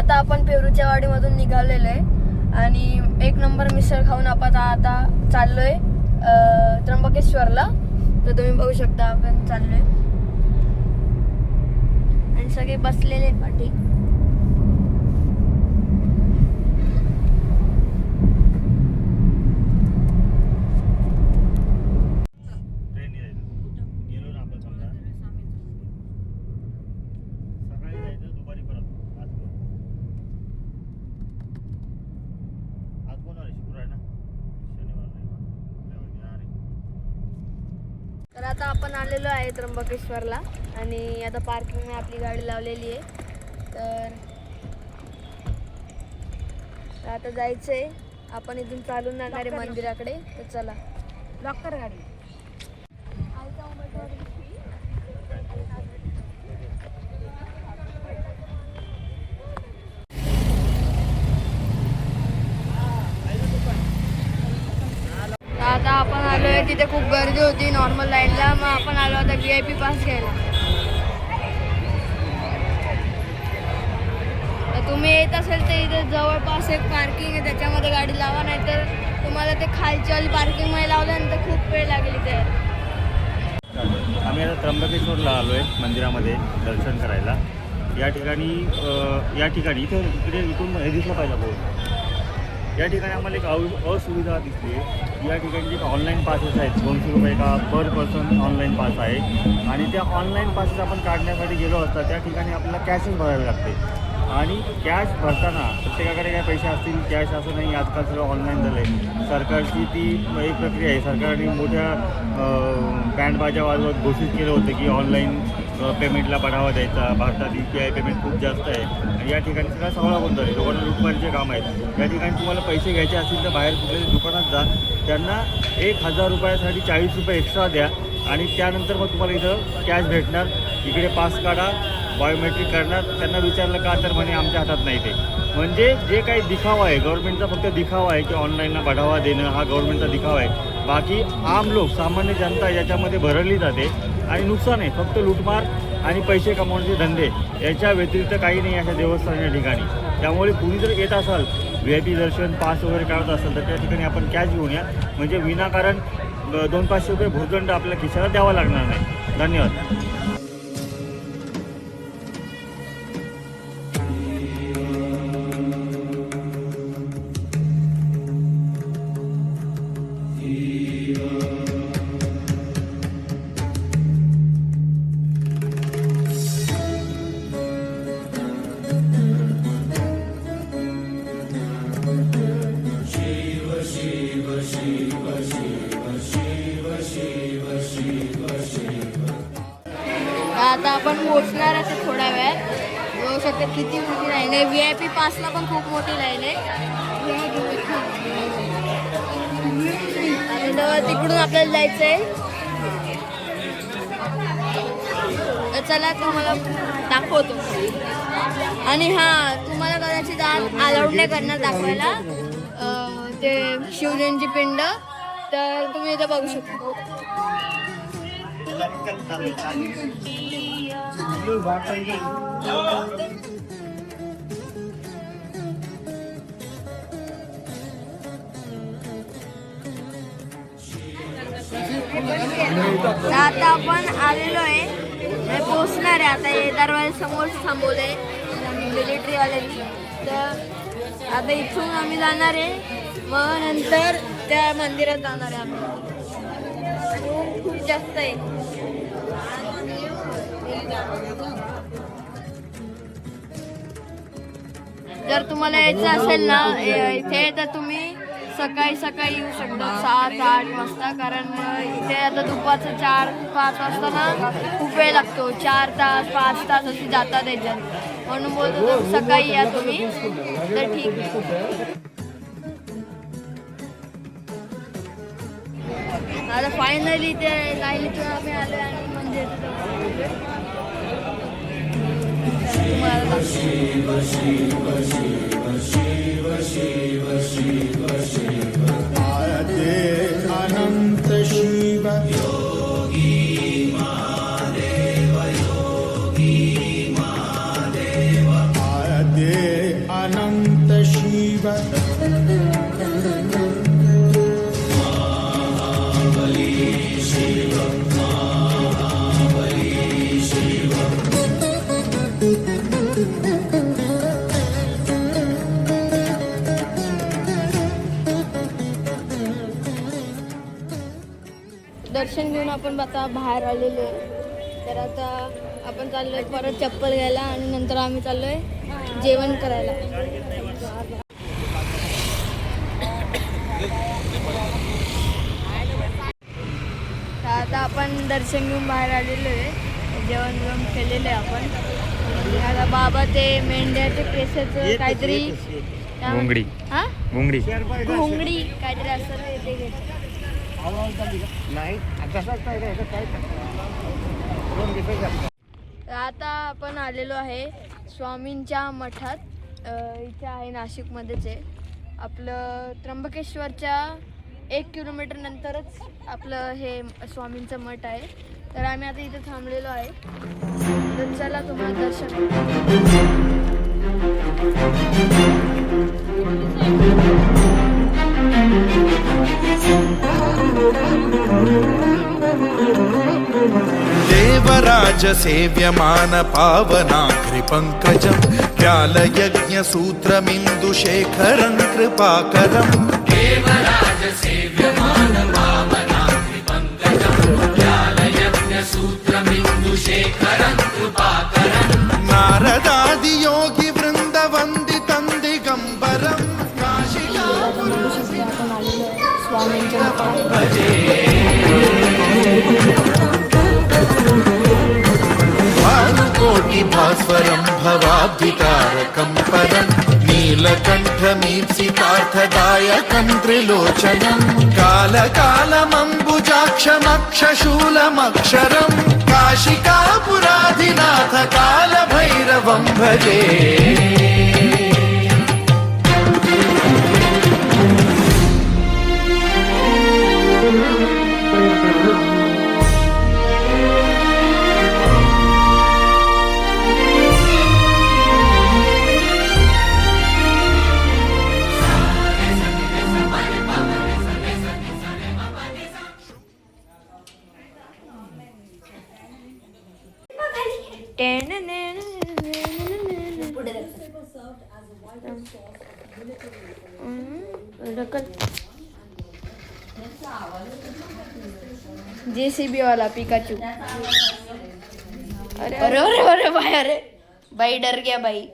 आता आपण पेरूच्या वाडीमधून निघालेलो आहे आणि एक नंबर मिसळ खाऊन आपण आता चाललोय त्र्यंबकेश्वरला. तर तुम्ही बघू शकता आपण चाललोय आणि सगळे बसलेले पाठी. तर आता आपण आलेलो आहे त्र्यंबकेश्वरला आणि आता पार्किंगने आपली गाडी लावलेली आहे. तर आता जायचंय आपण, इथून चालून जाणार आहे मंदिराकडे. तर चला लॉक कर गाडी. आता आपण आलोय, तिथे खूप गर्दी होती नॉर्मल लाईनला. मग आपण आलो आता VIP पास घ्यायला. तर तुम्ही येत असेल तर इथे जवळपास एक पार्किंग आहे, त्याच्यामध्ये गाडी लावा. नाही तर तुम्हाला ते खालच्या पार्किंग मध्ये लावल्यानंतर खूप वेळ लागेल इथे. आम्ही आता त्र्यंबकेश्वरला आलोय मंदिरामध्ये दर्शन करायला. या ठिकाणी इथून हे दिसलं पाहिजे बोर्ड. या ठिकाणी आम्हाला एक असुविधा दिसली. या ठिकाणी जे ऑनलाईन पासेस आहेत 200 रुपये का पर पर्सन ऑनलाईन पास आहे आणि त्या ऑनलाईन पासेस आपण काढण्यासाठी गेलो असता त्या ठिकाणी आपल्याला कॅशच भरावे लागते. आणि कॅश भरताना प्रत्येकाकडे काय पैसे असतील कॅश असं नाही, आजकाल सगळं ऑनलाईन झालं आहे. सरकारची ती एक प्रक्रिया आहे. सरकारने मोठ्या बँडबाजा वाजवत घोषित केलं होतं की ऑनलाईन पेमेंटला बढ़ावा द्यायचा. भारतात UPI पेमेंट खूप जास्त आहे आणि या ठिकाणी सगळा सवळा गोंधळ आहे. लोकांना लुटमारीचे काम आहेत. या ठिकाणी तुम्हाला पैसे घ्यायचे असतील तर बाहेर कुठल्याही दुकानात जा, त्यांना 1000 रुपयासाठी 40 रुपये एक्स्ट्रा द्या आणि त्यानंतर मग तुम्हाला इथं कॅश भेटणार. इकडे पास काढा, बायोमेट्रिक करणार. त्यांना विचारलं का तर म्हणे आमच्या हातात नाही ते. म्हणजे जे काही दिखावा आहे, गव्हर्नमेंटचा फक्त दिखावा आहे की ऑनलाईनला बढ़ावा देणं हा गव्हर्नमेंटचा दिखावा आहे. बाकी आम लोक, सामान्य जनता याच्यामध्ये भरडली जाते आणि नुकसान आहे. फक्त लूटमार आणि पैसे कमवण्याचे धंदे याच्या व्यतिरिक्त काही नाही अशा देवस्थान या ठिकाणी. त्यामुळे कुणी जर येत असाल VIP दर्शन पास वगैरे काढत असाल तर त्या ठिकाणी आपण कॅश घेऊन या. म्हणजे विनाकारण 200-500 रुपये भूर्दंड आपल्या खिशाला द्यावा लागणार नाही. धन्यवाद. आता आपण पोहोचणार आहे थोड्या वेळात. बघू शकता किती मोठी लाईन आहे. VIP पासला पण खूप मोठी लाईन आहे. आणि तिकडून आपल्याला जायचं आहे. चला तुम्हाला दाखवतो. आणि हां, तुम्हाला कदाचित अलाउड नाही करणार दाखवायला ते शिवजींची पिंड. तर तुम्ही इथं बघू शकता. आता आपण आलेलो आहे, पोहोचणार आहे. आता हे दरवाजा समोर थांबवले मिलिटरी वाल्यांनी. तर आता इथून आम्ही जाणार आहे, मग नंतर त्या मंदिरात जाणार आहे आम्ही. खूप जास्त आहे. जर तुम्हाला यायचं असेल ना इथे तर तुम्ही सकाळी येऊ शकता 7-8 वाजता. कारण इथे आता दुपारचं 4-5 वाजता ना खूप वेळ लागतो. 4 तास 5 तास अशी जातात याच्यात. म्हणून बोलतो सकाळी या तुम्ही तर ठीक आहे. आता फायनली ते लाईनीतून आम्ही आलो आणि मंदिर शिव शिव शिव शिव शिव शिव शिव अनंत शिव योगी महादेव योगी महादेव आद्य दर्शन घेऊन आपण आता बाहेर आलेलो आहे. तर आता आपण चाललोय परत चप्पल घ्यायला आणि नंतर आम्ही चाललोय जेवण करायला. तर आता आपण दर्शन घेऊन बाहेर आलेलो आहे. जेवण घेऊन केलेलं आहे आपण. आता बाबा ते मेंढ्याचे केसाचं काहीतरी घोंगडी. हा घोंगडी घोंगडी काहीतरी असं ते घेत. आता आपण आलेलो आहे स्वामींच्या मठात. इथे आहे नाशिकमध्येच आहे. आपलं त्र्यंबकेश्वरच्या 1 किलोमीटर नंतरच आपलं हे स्वामींचं मठ आहे. तर आम्ही आता इथे थांबलेलो आहे. तर चला तुम्हाला दर्शन. देवराज सेव्यमान पावनाग्रिपङ्कजं व्यालयज्ञसूत्रमिन्दुशेखरं कृपाकरम् देवराज सेव्यमान पावनाग्रिपङ्कजं व्यालयज्ञसूत्रमिन्दुशेखरं कृपाकरम् नारदादियोगी वृन्दवन्दितं दिगम्बरं भानुकोटिभास्वरं भवाब्धितारकं परं नीलकण्ठमीप्सितार्थदायकं त्रिलोचनं कालकालमम्बुजाक्षमक्षशूलमक्षरं काशिकापुराधिनाथ कालभैरवं भजे. JCB वाला पिकाचू. अरे अरे अरे अरे भाई, अरे भाई डर गया भाई.